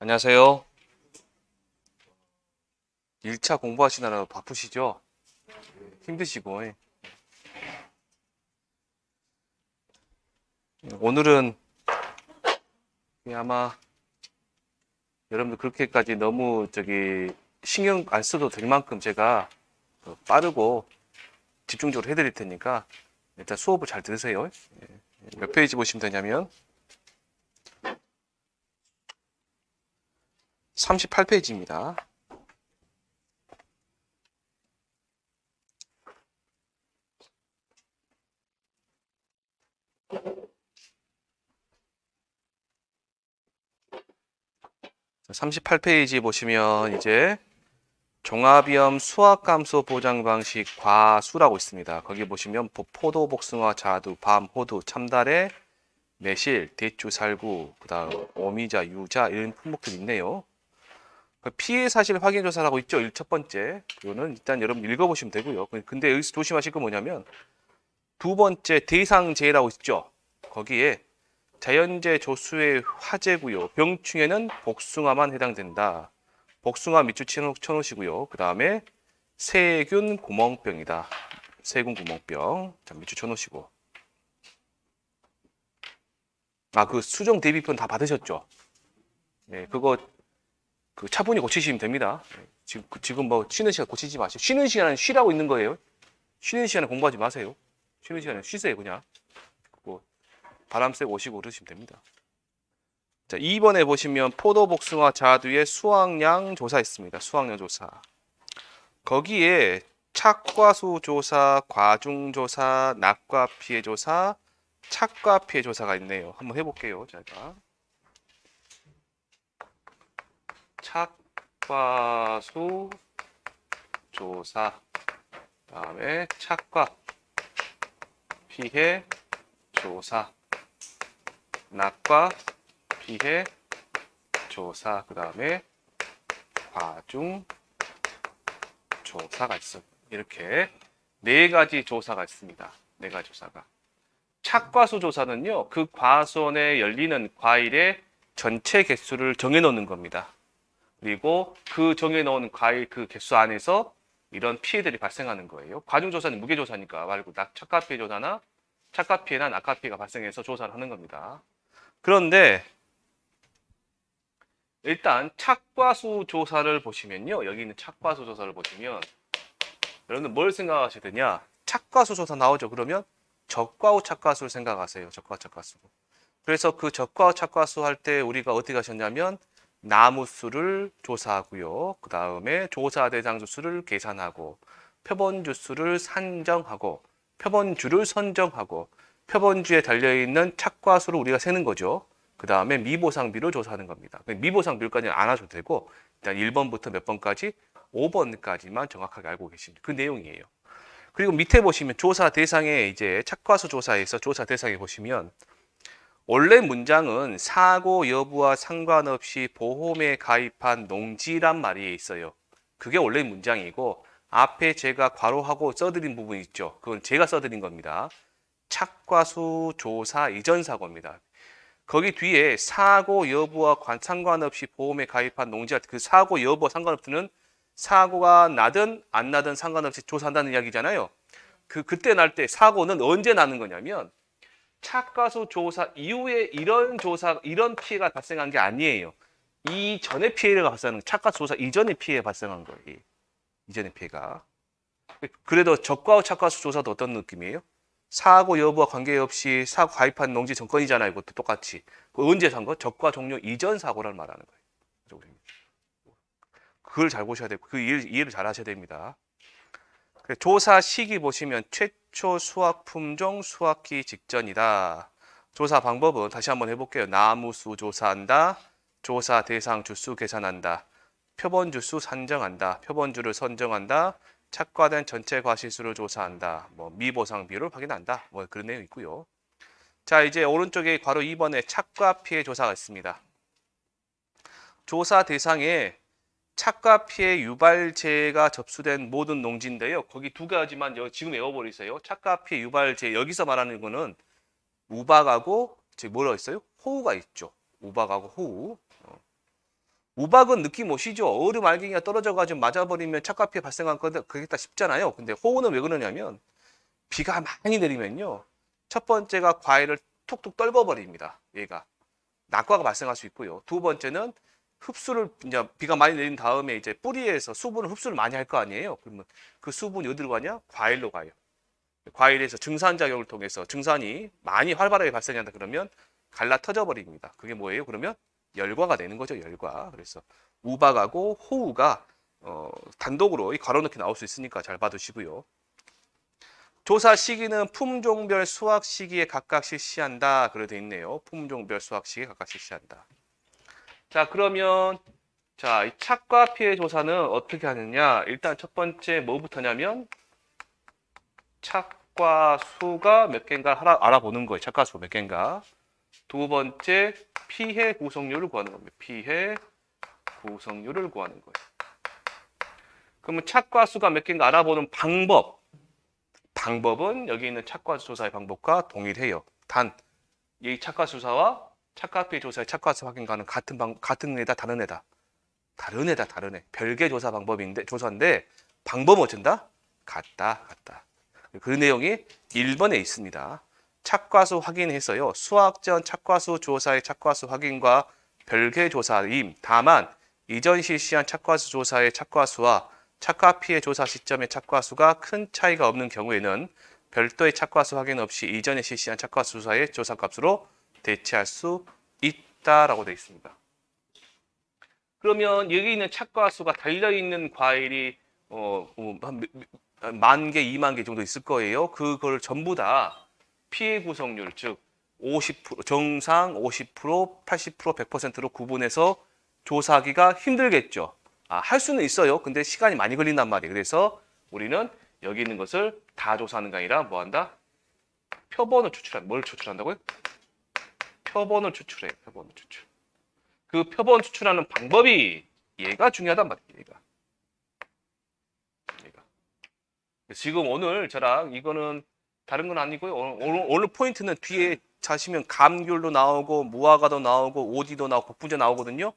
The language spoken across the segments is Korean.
안녕하세요. 1차 공부하시느라 바쁘시죠? 힘드시고. 오늘은 아마 여러분들 그렇게까지 너무 신경 안 써도 될 만큼 제가 빠르고 집중적으로 해드릴 테니까 일단 수업을 잘 들으세요. 몇 페이지 보시면 되냐면 38페이지입니다. 자, 38페이지 보시면 이제 종합위험 수학감소 보장 방식 과수라고 있습니다. 거기 보시면 포도, 복숭아, 자두, 밤, 호두, 참다래, 매실, 대추, 살구, 그다음 오미자, 유자 이런 품목들이 있네요. 피해 사실 확인 조사라고 있죠. 첫 번째. 그거는 일단 여러분 읽어보시면 되고요. 근데 여기서 조심하실 건 뭐냐면 두 번째 대상제라고 있죠. 거기에 자연재 조수의 화재고요. 병충해는 복숭아만 해당된다. 복숭아 밑줄 쳐놓으시고요. 그 다음에 세균 구멍병이다. 세균 구멍병. 자, 밑줄 쳐놓으시고. 그 수정 대비편 다 받으셨죠? 네, 그거 차분히 고치시면 됩니다. 네, 지금 뭐 쉬는 시간 고치지 마시고. 쉬는 시간은 쉬라고 있는 거예요. 쉬는 시간에 공부하지 마세요. 쉬는 시간에 쉬세요, 그냥. 뭐 바람 쐬고 오시고 그러시면 됩니다. 자, 2번에 보시면 포도, 복숭아, 자두의 수확량 조사 있습니다. 수확량 조사. 거기에 착과수 조사, 과중 조사, 낙과 피해 조사, 착과 피해 조사가 있네요. 한번 해볼게요. 제가 착과수 조사, 다음에 착과 피해 조사, 낙과 피해 조사, 그 다음에 과중 조사가 있어요. 이렇게 네 가지 조사가 있습니다. 네 가지 조사가. 착과수 조사는요, 그 과수원에 열리는 과일의 전체 개수를 정해놓는 겁니다. 그리고 그 정해놓은 과일 그 개수 안에서 이런 피해들이 발생하는 거예요. 과중조사는 무게조사니까 말고 착과피해 조사나 착과피해나 낙과피해가 발생해서 조사를 하는 겁니다. 그런데 일단 착과수 조사를 보시면요. 여기 있는 착과수 조사를 보시면 여러분들 뭘 생각하셔야 되냐? 착과수 조사 나오죠. 그러면 적과후 착과수를 생각하세요. 적과후 착과수. 그래서 그 적과후 착과수 할 때 우리가 어떻게 하셨냐면 나무 수를 조사하고요. 그 다음에 조사 대상 주수를 계산하고 표본주 수를 산정하고 표본주를 선정하고 표본주에 달려있는 착과수를 우리가 세는 거죠. 그 다음에 미보상비로 조사하는 겁니다. 미보상비까지는 안 하셔도 되고 일단 1번부터 몇 번까지 5번까지만 정확하게 알고 계십니다. 그 내용이에요. 그리고 밑에 보시면 조사 대상에 이제 착과수 조사에서 조사 대상에 보시면 원래 문장은 사고 여부와 상관없이 보험에 가입한 농지란 말이 있어요. 그게 원래 문장이고 앞에 제가 괄호하고 써드린 부분 있죠. 그건 제가 써드린 겁니다. 착과수 조사 이전 사고입니다. 거기 뒤에 사고 여부와 상관없이 보험에 가입한 농지할 그 사고 여부와 상관없이는 사고가 나든 안 나든 상관없이 조사한다는 이야기잖아요. 그때 날 때 사고는 언제 나는 거냐면 착과수 조사 이후에 이런 피해가 발생한 게 아니에요. 이전에 피해가 발생한 착과수 조사 이전에 피해 발생한 거예요. 이전의 피해가. 그래도 적과후 착과수 조사도 어떤 느낌이에요? 사고 여부와 관계없이 사고 가입한 농지 정권이잖아요. 이것도 똑같이. 언제 산 거? 적과 종료 이전 사고를 말하는 거예요. 그걸 잘 보셔야 되고 그 이해를 잘 하셔야 됩니다. 조사 시기 보시면 최초 수확 품종 수확기 직전이다. 조사 방법은 다시 한번 해볼게요. 나무수 조사한다. 조사 대상 주수 계산한다. 표본 주수 산정한다. 표본주를 선정한다. 착과된 전체 과실수를 조사한다. 미보상 비율을 확인한다. 그런 내용이 있고요. 자, 이제 오른쪽에 괄호 2번에 착과 피해 조사가 있습니다. 조사 대상에 착과 피해 유발제가 접수된 모든 농지인데요. 거기 두 가지만 지금 외워버리세요. 착과 피해 유발제 여기서 말하는 거는 우박하고 뭐라고 있어요? 호우가 있죠. 우박하고 호우. 우박은 느낌 오시죠? 얼음 알갱이가 떨어져가지고 맞아버리면 착과 피해 발생한 건데 그게 다 쉽잖아요. 근데 호우는 왜 그러냐면 비가 많이 내리면요. 첫 번째가 과일을 툭툭 떨궈버립니다. 얘가. 낙과가 발생할 수 있고요. 두 번째는 흡수를 이제 비가 많이 내린 다음에 이제 뿌리에서 수분을 흡수를 많이 할 거 아니에요. 그러면 그 수분이 어디로 가냐? 과일로 가요. 과일에서 증산작용을 통해서 증산이 많이 활발하게 발생한다 그러면 갈라 터져 버립니다. 그게 뭐예요? 그러면 열과가 되는 거죠. 열과. 그래서 우박하고 호우가 단독으로 이 괄호넣기 나올 수 있으니까 잘 봐두시고요. 조사 시기는 품종별 수확 시기에 각각 실시한다. 그래 돼 있네요. 품종별 수확 시기에 각각 실시한다. 자, 그러면 자, 이 착과 피해 조사는 어떻게 하느냐? 일단 첫 번째 뭐부터냐면 착과 수가 몇 개인가 알아보는 거예요. 착과 수 몇 개인가. 두 번째 피해 구성률을 구하는 겁니다. 피해 구성률을 구하는 거예요. 그러면 착과 수가 몇 개인가 알아보는 방법은 여기 있는 착과 조사의 방법과 동일해요. 단 이 착과 조사와 착과 피해 조사의 착과 수 확인과는 같은 애다, 다른 애다. 다른 애다, 다른 애. 별개 조사 방법인데 조사인데 방법은 어쩐다? 같다. 그 내용이 1번에 있습니다. 착과수 확인해서요. 수확 전 착과수 조사의 착과수 확인과 별개 조사임. 다만 이전 실시한 착과수 조사의 착과수와 착과 피해 조사 시점의 착과수가 큰 차이가 없는 경우에는 별도의 착과수 확인 없이 이전에 실시한 착과수 조사의 조사값으로 대체할 수 있다라고 되어 있습니다. 그러면 여기 있는 착과수가 달려있는 과일이 한 10,000개, 20,000개 정도 있을 거예요. 그걸 전부 다 피해 구성률, 즉 50%, 정상 50%, 80%, 100%로 구분해서 조사하기가 힘들겠죠. 할 수는 있어요. 근데 시간이 많이 걸린단 말이에요. 그래서 우리는 여기 있는 것을 다 조사하는 게 아니라 뭐 한다? 표본을 추출한다. 뭘 추출한다고요? 표본을 추출해요. 표본을 추출. 그 표본 추출하는 방법이 얘가 중요하단 말이에요. 얘가. 지금 오늘 저랑 이거는 다른 건 아니고요. 오늘 포인트는 뒤에 자시면 감귤도 나오고 무화과도 나오고 오디도 나오고 복분자 나오거든요.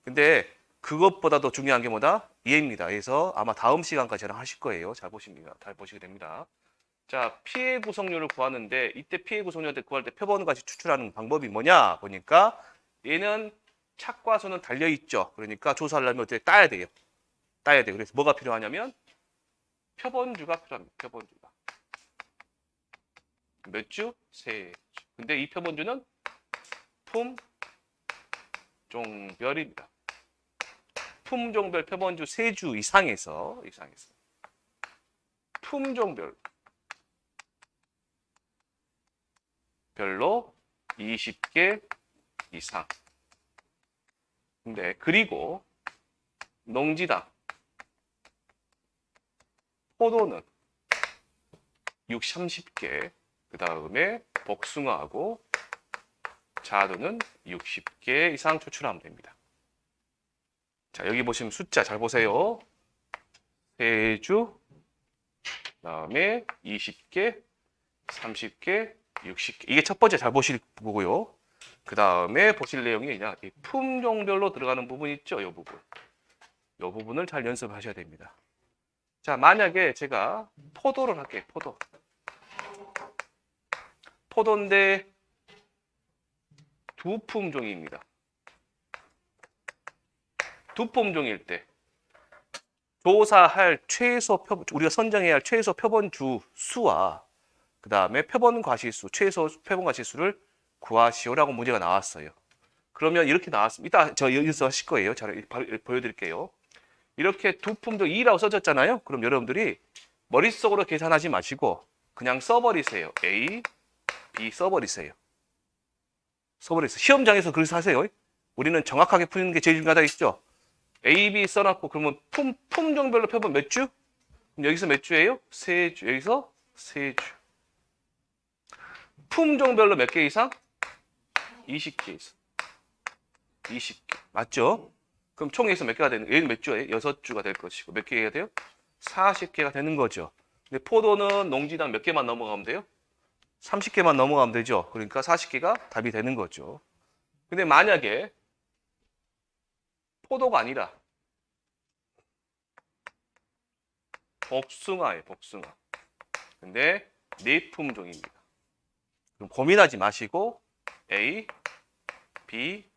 근데 그것보다 더 중요한 게 뭐다? 얘입니다. 그래서 아마 다음 시간까지 저랑 하실 거예요. 잘 보십니다. 잘 보시게 됩니다. 자, 피해 구성률을 구하는데 이때 피해 구성률을 구할 때 표본을 같이 추출하는 방법이 뭐냐 보니까 얘는 착과수는 달려 있죠. 그러니까 조사하려면 어떻게 따야 돼요. 따야 돼요. 그래서 뭐가 필요하냐면 표본주가 필요합니다. 표본주가. 몇 주? 세 주. 근데 이 표본주는 품종별입니다. 품종별 표본주 세 주 이상에서 품종별 별로 20개 이상. 근데 그리고 농지당 포도는 30개, 그 다음에 복숭아하고 자두는 60개 이상 추출하면 됩니다. 자, 여기 보시면 숫자 잘 보세요. 3주, 그 다음에 20개, 30개, 60개. 이게 첫 번째 잘 보실 거고요. 그 다음에 보실 내용이 그냥 품종별로 들어가는 부분 있죠. 이 부분. 이 부분을 잘 연습하셔야 됩니다. 자, 만약에 제가 포도를 할게요. 포도인데 두 품종입니다. 두 품종일 때 조사할 우리가 선정해야 할 최소 표본주 수와 그 다음에 표본 과실수, 최소 표본 과실수를 구하시오라고 문제가 나왔어요. 그러면 이렇게 나왔습니다. 이따 저 여기서 하실 거예요. 잘 보여드릴게요. 이렇게 두 품종 2라고 써졌잖아요. 그럼 여러분들이 머릿속으로 계산하지 마시고 그냥 써버리세요. A, B 써버리세요. 시험장에서 그래서 하세요. 우리는 정확하게 푸는 게 제일 중요하다 했죠. A, B 써놨고 그러면 품종별로 표본 몇 주? 그럼 여기서 몇 주예요? 3주. 여기서 3주. 품종별로 몇 개 이상? 20개 이상. 20개. 맞죠? 그럼 총 여기서 몇 개가 되는, 얘는 몇 주예요? 6주가 될 것이고 몇 개가 돼요? 40개가 되는 거죠. 근데 포도는 농지당 몇 개만 넘어가면 돼요? 30개만 넘어가면 되죠. 그러니까 40개가 답이 되는 거죠. 근데 만약에 포도가 아니라 복숭아예요, 복숭아. 근데 네 품종입니다. 그럼 고민하지 마시고 A, B,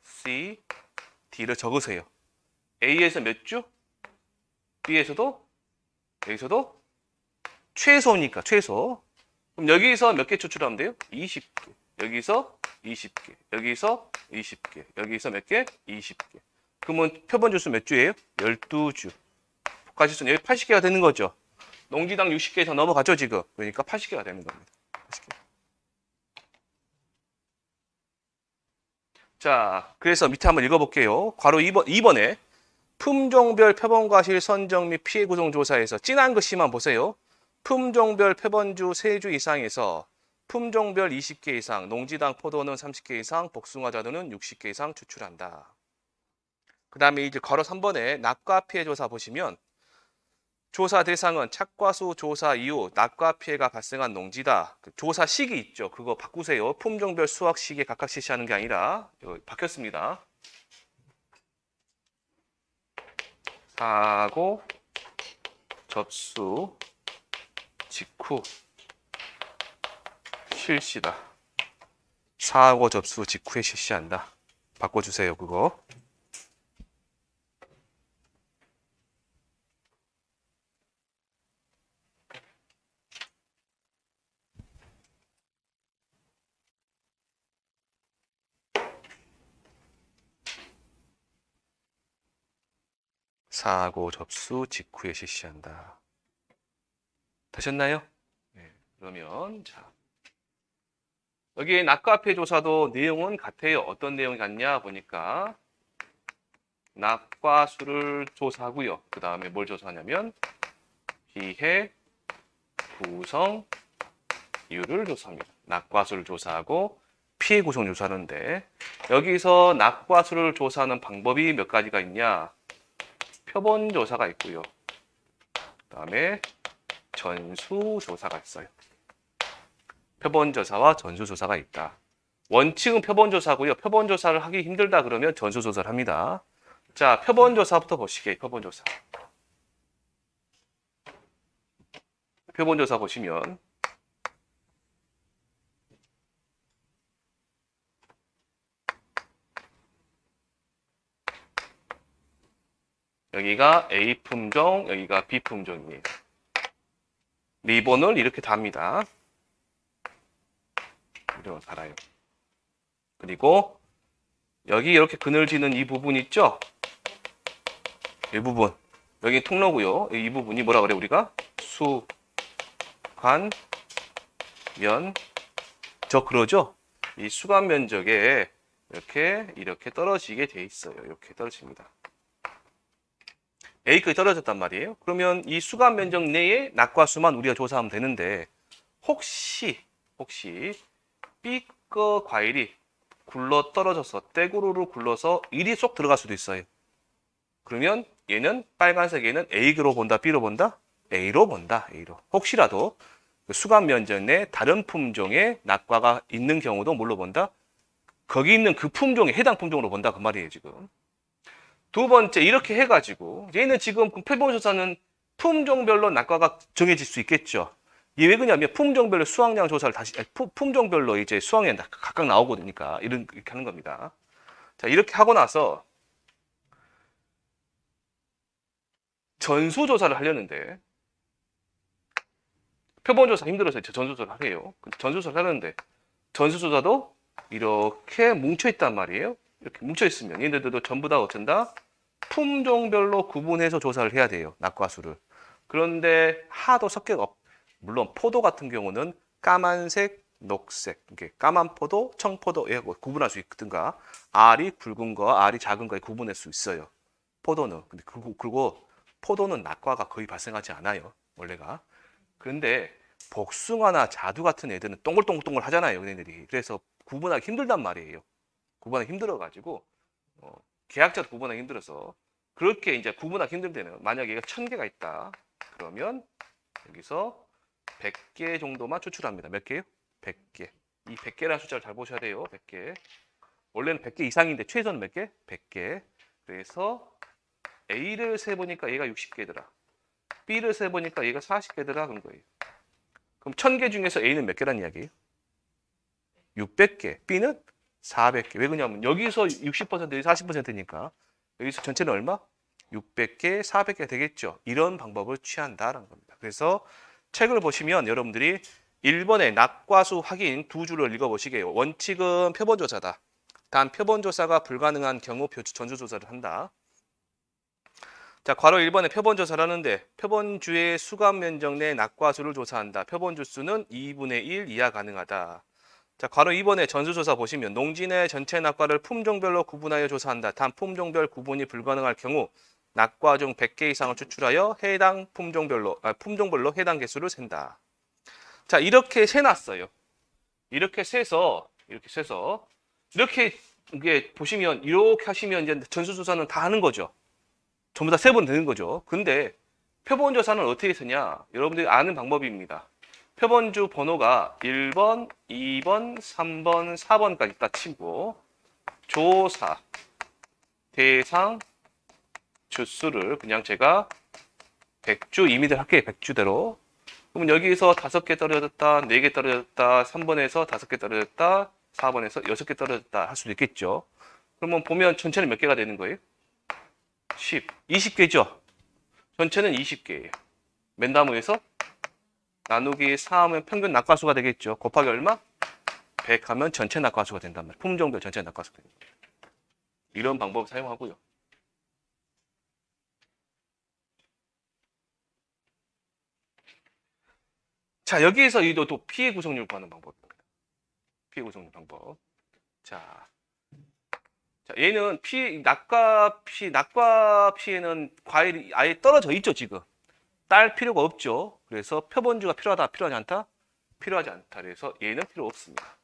C, D를 적으세요. A에서 몇 주? B에서도? 여기서도? 최소니까 최소. 그럼 여기서 몇 개 추출하면 돼요? 20개. 여기서 20개. 여기서 20개. 여기서 몇 개? 20개. 그러면 표본 주수 몇 주예요? 12주. 복합지수는 여기 80개가 되는 거죠. 농지당 60개에서 넘어갔죠, 지금. 그러니까 80개가 되는 겁니다. 80개. 자, 그래서 밑에 한번 읽어볼게요. 괄호 2번에 품종별 표본과실 선정 및 피해 구성 조사에서 진한 글씨만 보세요. 품종별 표본주 3주 이상에서 품종별 20개 이상, 농지당 포도는 30개 이상, 복숭아 자두는 60개 이상 추출한다. 그 다음에 이제 괄호 3번에 낙과 피해 조사 보시면 조사 대상은 착과수 조사 이후 낙과 피해가 발생한 농지다. 그 조사 시기 있죠. 그거 바꾸세요. 품종별 수확 시기에 각각 실시하는 게 아니라 바뀌었습니다. 사고 접수 직후 실시다. 사고 접수 직후에 실시한다. 바꿔주세요. 그거. 사고 접수 직후에 실시한다. 되셨나요? 네, 그러면 자 여기 낙과 피해 조사도 내용은 같아요. 어떤 내용이 같냐 보니까 낙과 수를 조사하고요. 그 다음에 뭘 조사하냐면 피해 구성 이유를 조사합니다. 낙과 수를 조사하고 피해 구성 조사하는데 여기서 낙과 수를 조사하는 방법이 몇 가지가 있냐? 표본 조사가 있고요. 그 다음에 전수 조사가 있어요. 표본 조사와 전수 조사가 있다. 원칙은 표본 조사고요. 표본 조사를 하기 힘들다 그러면 전수 조사를 합니다. 자, 표본 조사부터 보시게. 표본 조사. 표본 조사 보시면 여기가 A 품종, 여기가 B 품종이에요. 리본을 이렇게 답니다. 이렇게 달아요. 그리고 여기 이렇게 그늘지는 이 부분 있죠? 이 부분. 여기 통로고요. 이 부분이 뭐라 그래 우리가? 수, 관, 면, 적 그러죠? 이 수간 면적에 이렇게 떨어지게 돼 있어요. 이렇게 떨어집니다. A급이 떨어졌단 말이에요. 그러면 이 수간 면적 내에 낙과 수만 우리가 조사하면 되는데 혹시 B급 과일이 굴러 떨어져서 떼구르르 굴러서 일이 쏙 들어갈 수도 있어요. 그러면 얘는 빨간색에는 A로 본다, B로 본다? A로 본다. A로. 혹시라도 수간 면적 내 다른 품종의 낙과가 있는 경우도 뭘로 본다? 거기 있는 그 품종에 해당 품종으로 본다 그 말이에요 지금. 두 번째 이렇게 해가지고 얘는 지금 표본조사는 품종별로 낙과가 정해질 수 있겠죠. 이게 왜 그러냐면 품종별로 수확량 조사를 다시 품종별로 이제 수확량이 각각 나오거든요. 이렇게 하는 겁니다. 자 이렇게 하고 나서 전수조사를 하려는데 표본조사 힘들어서 전수조사를 하래요. 전수조사를 하는데 전수조사도 이렇게 뭉쳐있단 말이에요. 이렇게 뭉쳐있으면 얘네들도 전부 다 어쩐다? 품종별로 구분해서 조사를 해야 돼요. 낙과수를. 그런데 하도 섞여가 물론 포도 같은 경우는 까만색, 녹색, 이렇게 까만 포도, 청포도에 구분할 수 있든가 알이 굵은 거, 알이 작은 거에 구분할 수 있어요. 포도는. 근데 그리고 포도는 낙과가 거의 발생하지 않아요. 원래가. 그런데 복숭아나 자두 같은 애들은 동글동글 하잖아요. 얘네들이. 그래서 구분하기 힘들단 말이에요. 구분하기 힘들어가지고 계약자도 구분하기 힘들어서 그렇게 이제 구분하기 힘들 때는 만약에 얘가 1000개가 있다. 그러면 여기서 100개 정도만 추출합니다. 몇 개요? 100개. 이 100개라는 숫자를 잘 보셔야 돼요. 100개. 원래는 100개 이상인데 최소는 몇 개? 100개. 그래서 A를 세보니까 얘가 60개더라. B를 세보니까 얘가 40개더라. 그런 거예요. 그럼 1000개 중에서 A는 몇 개란 이야기예요? 600개. B는 400개. 왜 그러냐면 여기서 60%, 여기 40%니까 여기서 전체는 얼마? 600개, 400개 되겠죠. 이런 방법을 취한다라는 겁니다. 그래서 책을 보시면 여러분들이 1번에 낙과수 확인 두 줄을 읽어보시게요. 원칙은 표본조사다. 단 표본조사가 불가능한 경우 전수조사를 한다. 자, 괄호 1번에 표본조사를 하는데 표본주의 수감 면적 내 낙과수를 조사한다. 표본주 수는 2분의 1 이하 가능하다. 자, 괄호 2번에 전수조사 보시면 농지 내 전체 낙과를 품종별로 구분하여 조사한다. 단 품종별 구분이 불가능할 경우 낙과 중 100개 이상을 추출하여 해당 품종별로 해당 개수를 센다. 자, 이렇게 세놨어요. 이렇게 세서 이렇게 이게 보시면 이렇게 하시면 이제 전수조사는 다 하는 거죠. 전부 다 세번 되는 거죠. 근데 표본조사는 어떻게 쓰냐? 여러분들이 아는 방법입니다. 표본주 번호가 1번, 2번, 3번, 4번까지 딱 치고 조사, 대상, 주수를 그냥 제가 100주 임의대로 할게요. 100주대로. 그러면 여기서 5개 떨어졌다, 4개 떨어졌다, 3번에서 5개 떨어졌다, 4번에서 6개 떨어졌다 할 수도 있겠죠. 그러면 보면 전체는 몇 개가 되는 거예요? 10, 20개죠. 전체는 20개예요. 맨나무에서 나누기 4 하면 평균 낙과수가 되겠죠. 곱하기 얼마? 100 하면 전체 낙과수가 된단 말이에요. 품종별 전체 낙과수가 됩니다. 이런 방법 사용하고요. 자, 여기에서 이도 또 피해 구성률 구하는 방법입니다. 피해 구성률 방법. 자, 얘는 낙과 피해는 과일이 아예 떨어져 있죠, 지금. 딸 필요가 없죠. 그래서 표본주가 필요하다, 필요하지 않다? 필요하지 않다. 그래서 얘는 필요 없습니다.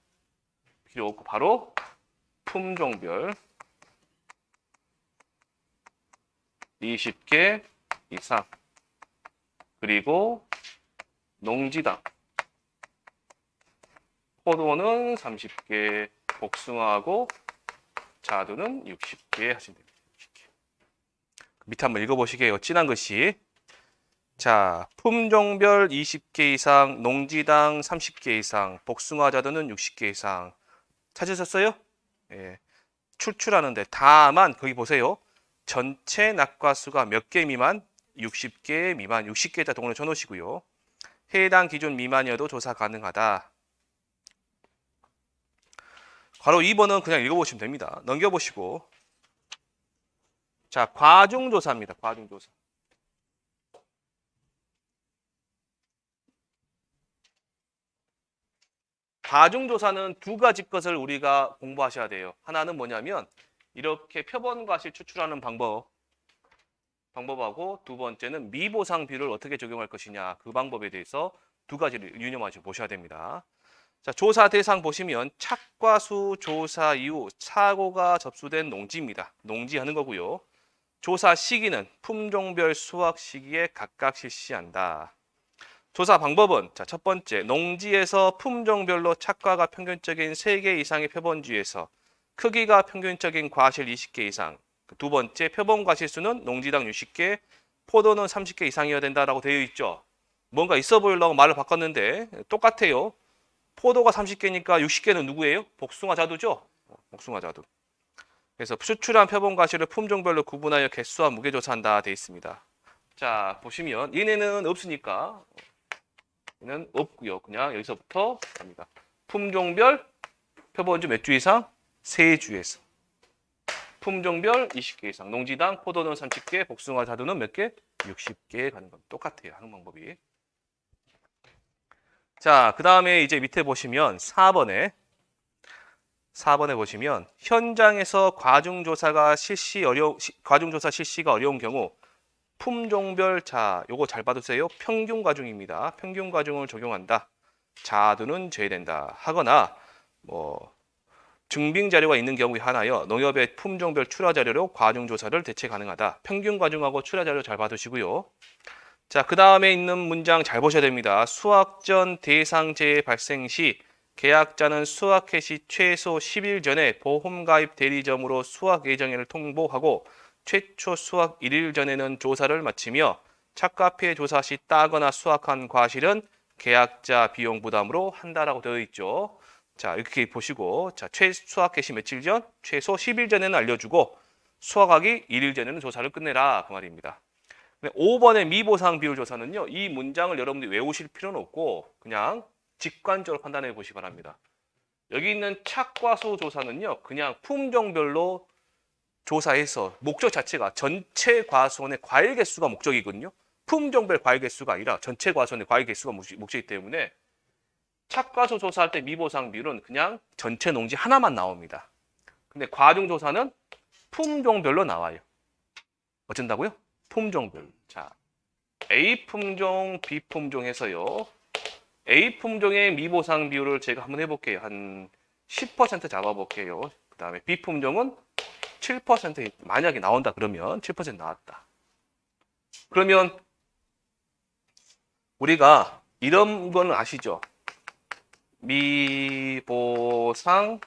필요 없고 바로 품종별 20개 이상 그리고 농지당 포도는 30개, 복숭아하고 자두는 60개 하시면 됩니다. 60개. 밑에 한번 읽어보시게요. 진한 글씨. 자, 품종별 20개 이상, 농지당 30개 이상, 복숭아 자두는 60개 이상. 찾으셨어요? 예. 추출하는데 다만 거기 보세요. 전체 낙과수가 몇 개 미만? 60개 미만, 60개자 동으로 쳐놓으시고요. 해당 기준 미만이어도 조사 가능하다. 괄호 2번은 그냥 읽어보시면 됩니다. 넘겨보시고. 자, 과중조사입니다. 과중조사. 과중조사는 두 가지 것을 우리가 공부하셔야 돼요. 하나는 뭐냐면 이렇게 표본과실 추출하는 방법하고 두 번째는 미보상 비율을 어떻게 적용할 것이냐 그 방법에 대해서 두 가지를 유념하시고 보셔야 됩니다. 자, 조사 대상 보시면 착과수 조사 이후 사고가 접수된 농지입니다. 농지하는 거고요. 조사 시기는 품종별 수확 시기에 각각 실시한다. 조사 방법은 자, 첫 번째, 농지에서 품종별로 착과가 평균적인 3개 이상의 표본주에서 크기가 평균적인 과실 20개 이상. 두 번째, 표본 과실수는 농지당 60개, 포도는 30개 이상이어야 된다라고 되어 있죠. 뭔가 있어 보이려고 말을 바꿨는데 똑같아요. 포도가 30개니까 60개는 누구예요? 복숭아 자두죠? 복숭아 자두. 그래서 추출한 표본 과실을 품종별로 구분하여 개수와 무게 조사한다 되어 있습니다. 자, 보시면 얘네는 없으니까 얘는 없고요. 그냥 여기서부터 갑니다. 품종별 표본주 몇 주 이상? 3주에서. 품종별 20개 이상. 농지당 포도는 30개, 복숭아 자두는 몇 개? 60개 가는 건 똑같아요. 하는 방법이. 자, 그 다음에 이제 밑에 보시면 4번에 보시면 현장에서 과중조사 실시가 어려운 경우 품종별 자, 요거 잘 봐두세요. 평균 과중입니다. 평균 과중을 적용한다. 자두는 제외된다. 하거나 증빙 자료가 있는 경우에 하나여 농협의 품종별 출하 자료로 과중 조사를 대체 가능하다. 평균 과중하고 출하 자료 잘 봐두시고요. 자, 그 다음에 있는 문장 잘 보셔야 됩니다. 수확 전 대상재해 발생 시 계약자는 수확 해시 최소 10일 전에 보험가입 대리점으로 수확 예정일을 통보하고 최초 수확 1일 전에는 조사를 마치며 착과 피해 조사 시 따거나 수확한 과실은 계약자 비용 부담으로 한다라고 되어 있죠. 자, 이렇게 보시고, 자, 최수확 개시 며칠 전, 최소 10일 전에는 알려주고, 수확하기 1일 전에는 조사를 끝내라. 그 말입니다. 5번의 미보상 비율 조사는요, 이 문장을 여러분들이 외우실 필요는 없고, 그냥 직관적으로 판단해 보시기 바랍니다. 여기 있는 착과수 조사는요, 그냥 품종별로 조사해서 목적 자체가 전체 과수원의 과일 개수가 목적이거든요. 품종별 과일 개수가 아니라 전체 과수원의 과일 개수가 목적이기 때문에 착과수 조사할 때 미보상 비율은 그냥 전체 농지 하나만 나옵니다. 근데 과중 조사는 품종별로 나와요. 어쩐다고요? 품종별로. 자, A 품종, B 품종 해서요. A 품종의 미보상 비율을 제가 한번 해볼게요. 한 10% 잡아볼게요. 그 다음에 B 품종은 7% 만약에 나온다 그러면 7% 나왔다. 그러면 우리가 이런 거는 아시죠? 미보상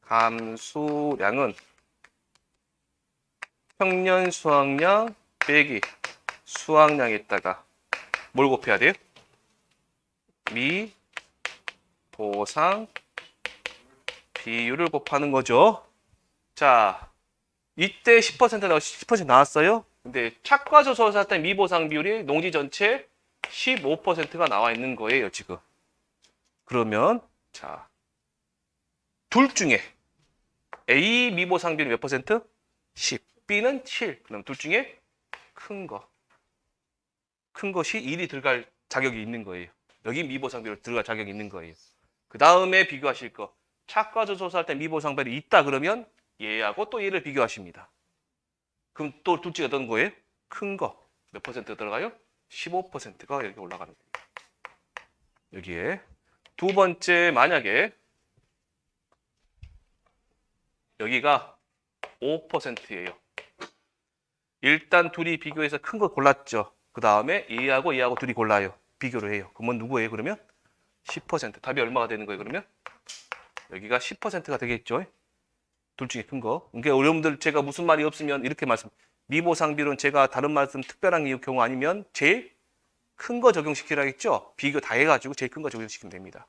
감수량은 평년 수확량 빼기 수확량에다가 뭘 곱해야 돼요? 미보상 비율을 곱하는 거죠. 자, 이때 10% 나왔어요. 근데 착과수 조사할 때 미보상 비율이 농지 전체 15%가 나와 있는 거예요, 지금. 그러면 자, 둘 중에 A 미보상 비율이 몇 퍼센트? 10. B는 7. 그럼 둘 중에 큰 것이 1이 들어갈 자격이 있는 거예요. 여기 미보상 비율 들어갈 자격이 있는 거예요. 그 다음에 비교하실 거. 착과수 조사할 때 미보상 비율이 있다 그러면 얘하고 또 얘를 비교하십니다. 그럼 또 둘째 어떤 거예요? 큰 거. 몇 퍼센트 들어가요? 15%가 여기 올라가는 거예요. 여기에. 두 번째, 만약에 여기가 5%예요. 일단 둘이 비교해서 큰 거 골랐죠. 그 다음에 얘하고 둘이 골라요. 비교를 해요. 그러면 누구예요? 그러면 10%. 답이 얼마가 되는 거예요? 그러면 여기가 10%가 되겠죠. 둘 중에 큰 거. 그러니까 여러분들 제가 무슨 말이 없으면 이렇게 말씀. 미보상 비율은 제가 다른 말씀 특별한 경우 아니면 제일 큰 거 적용시키라 했죠. 비교 다 해가지고 제일 큰 거 적용시키면 됩니다.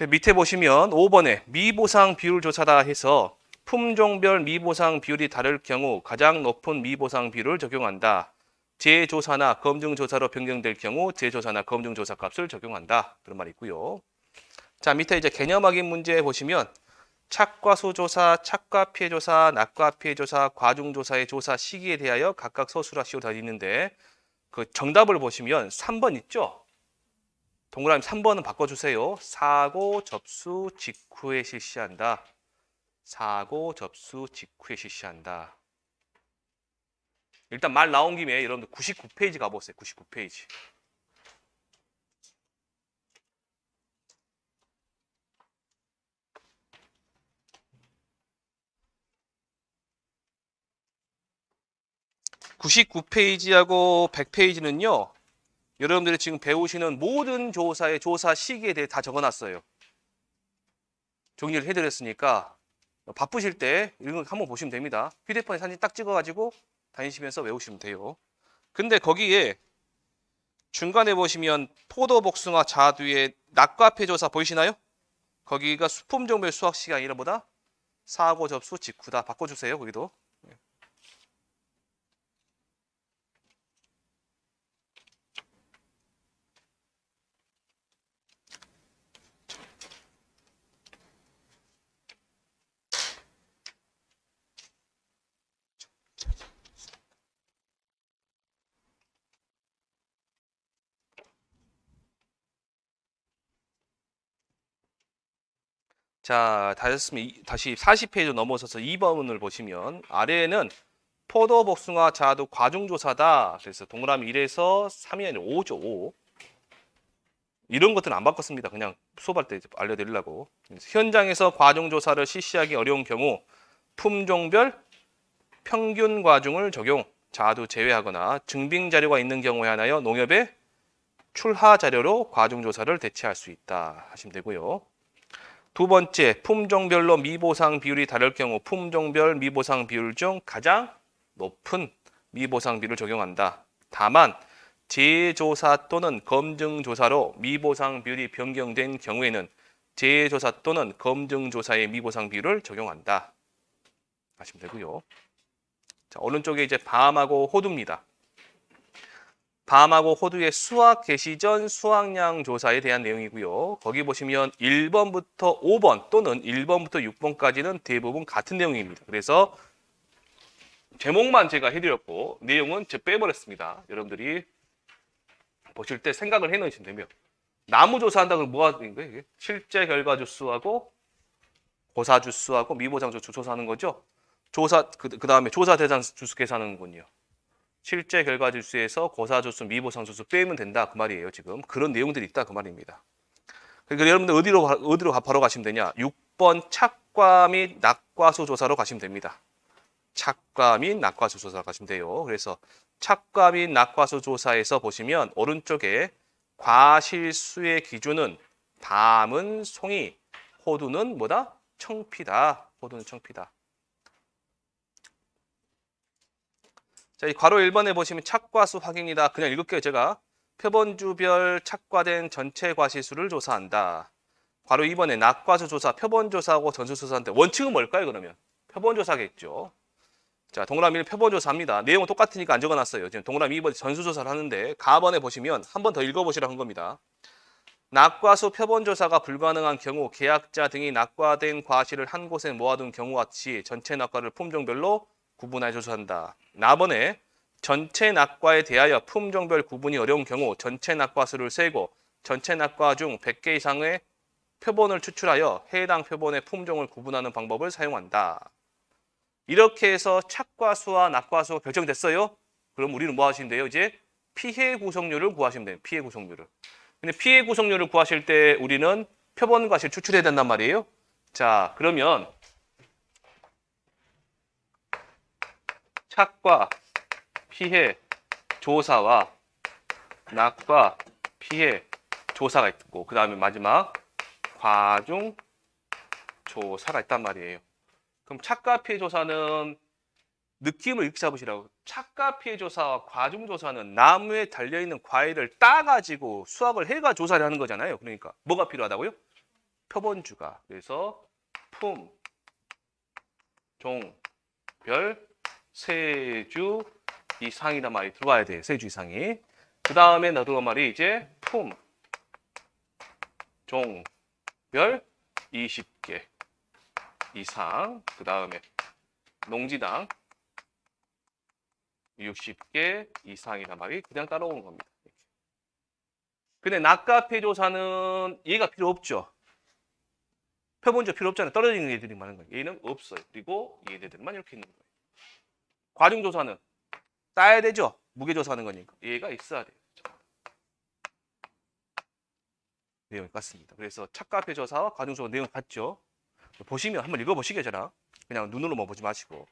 밑에 보시면 5번에 미보상 비율 조사다 해서 품종별 미보상 비율이 다를 경우 가장 높은 미보상 비율을 적용한다. 재조사나 검증조사로 변경될 경우 재조사나 검증조사 값을 적용한다. 그런 말이 있고요. 자, 밑에 이제 개념 확인 문제 보시면 착과수 조사, 착과 피해 조사, 낙과 피해 조사, 과중 조사의 조사 시기에 대하여 각각 서술화 시로 다 있는데 그 정답을 보시면 3번 있죠? 동그라미 3번은 바꿔주세요. 사고 접수 직후에 실시한다. 사고 접수 직후에 실시한다. 일단 말 나온 김에 여러분들 99페이지 가보세요. 99페이지. (99페이지하고) (100페이지는요) 여러분들이 지금 배우시는 모든 조사의 조사 시기에 대해 다 적어놨어요. 정리를 해드렸으니까 바쁘실 때 이런 거 한번 보시면 됩니다. 휴대폰에 사진 딱 찍어가지고 다니시면서 외우시면 돼요. 근데 거기에 중간에 보시면 포도, 복숭아, 자두의 낙과 피해 조사 보이시나요? 거기가 수품종별 수확 시기가 아니라 뭐다? 사고 접수 직후다. 바꿔주세요. 거기도. 자, 다시 40페이지 넘어서서 2번을 보시면 아래에는 포도, 복숭아, 자두 과중조사다. 그래서 동그라미 1에서 3이 아니라 5죠. 5. 이런 것들은 안 바꿨습니다. 그냥 수업할 때 알려드리려고. 현장에서 과중조사를 실시하기 어려운 경우 품종별 평균 과중을 적용, 자두 제외하거나 증빙 자료가 있는 경우에 한하여 농협의 출하 자료로 과중조사를 대체할 수 있다 하시면 되고요. 두 번째, 품종별로 미보상 비율이 다를 경우 품종별 미보상 비율 중 가장 높은 미보상 비율을 적용한다. 다만 재조사 또는 검증조사로 미보상 비율이 변경된 경우에는 재조사 또는 검증조사의 미보상 비율을 적용한다. 하시면 되고요. 자, 오른쪽에 이제 밤하고 호두입니다. 밤하고 호두의 수확 개시 전 수확량 조사에 대한 내용이고요. 거기 보시면 1번부터 5번 또는 1번부터 6번까지는 대부분 같은 내용입니다. 그래서 제목만 제가 해드렸고 내용은 제가 빼버렸습니다. 여러분들이 보실 때 생각을 해놓으시면 되면 나무 조사한다고 뭐가 되는 거예요? 이게? 실제 결과 주수하고 고사 주수하고 미보상 주수 조사하는 거죠. 조사 그 다음에 조사 대상 주수 계산하는군요. 실제 결과 주수에서 고사 주수, 미보상 주수 빼면 된다 그 말이에요. 지금 그런 내용들이 있다 그 말입니다. 그러니까 여러분들 어디로 바로 가시면 되냐? 6번 착과 및 낙과수 조사로 가시면 됩니다. 착과 및 낙과수 조사로 가시면 돼요. 그래서 착과 및 낙과수 조사에서 보시면 오른쪽에 과실수의 기준은 밤은 송이, 호두는 뭐다? 청피다. 호두는 청피다. 자, 이 괄호 1번에 보시면 착과수 확인이다. 그냥 읽을게요, 제가. 표본주별 착과된 전체 과실수를 조사한다. 괄호 2번에 낙과수 조사, 표본조사하고 전수조사인데 원칙은 뭘까요, 그러면? 표본조사겠죠. 자, 동그라미 1 표본조사합니다. 내용은 똑같으니까 안 적어놨어요. 지금 동그라미 2번 전수조사를 하는데 가번에 보시면 한 번 더 읽어보시라고 한 겁니다. 낙과수 표본조사가 불가능한 경우 계약자 등이 낙과된 과실을 한 곳에 모아둔 경우와 같이 전체 낙과를 품종별로 구분하여 조사한다. 나번에 전체 낙과에 대하여 품종별 구분이 어려운 경우 전체 낙과수를 세고 전체 낙과 중 100개 이상의 표본을 추출하여 해당 표본의 품종을 구분하는 방법을 사용한다. 이렇게 해서 착과수와 낙과수가 결정됐어요. 그럼 우리는 뭐 하시면 돼요? 이제 피해 구성률을 구하시면 돼요. 피해 구성률을. 근데 피해 구성률을 구하실 때 우리는 표본 과실 추출해야 된단 말이에요. 자, 그러면 착과 피해 조사와 낙과 피해 조사가 있고 그 다음에 마지막 과중 조사가 있단 말이에요. 그럼 착과 피해 조사는 느낌을 이렇게 잡으시라고. 착과 피해 조사와 과중 조사는 나무에 달려있는 과일을 따가지고 수확을 해가 조사를 하는 거잖아요. 그러니까 뭐가 필요하다고요? 표본주가. 그래서 품, 종, 별, 세주 이상이란 말이 들어와야 돼요. 세주 이상이. 그 다음에 들어간 말이 이제 품, 종, 별 20개 이상. 그 다음에 농지당 60개 이상이란 말이 그냥 따라오는 겁니다. 근데 낙과 피해 조사는 얘가 필요 없죠. 표본적 필요 없잖아요. 떨어지는 애들이 많은 거예요. 얘는 없어요. 그리고 얘네들만 이렇게 있는 거예요. 과중 조사는 따야 되죠. 무게 조사하는 거니까. 얘가 있어야 돼요. 내용이 같습니다. 그래서 착과 피해 조사와 과중 조사 내용 같죠. 보시면 한번 읽어보시게 저랑. 그냥 눈으로만 보지 마시고.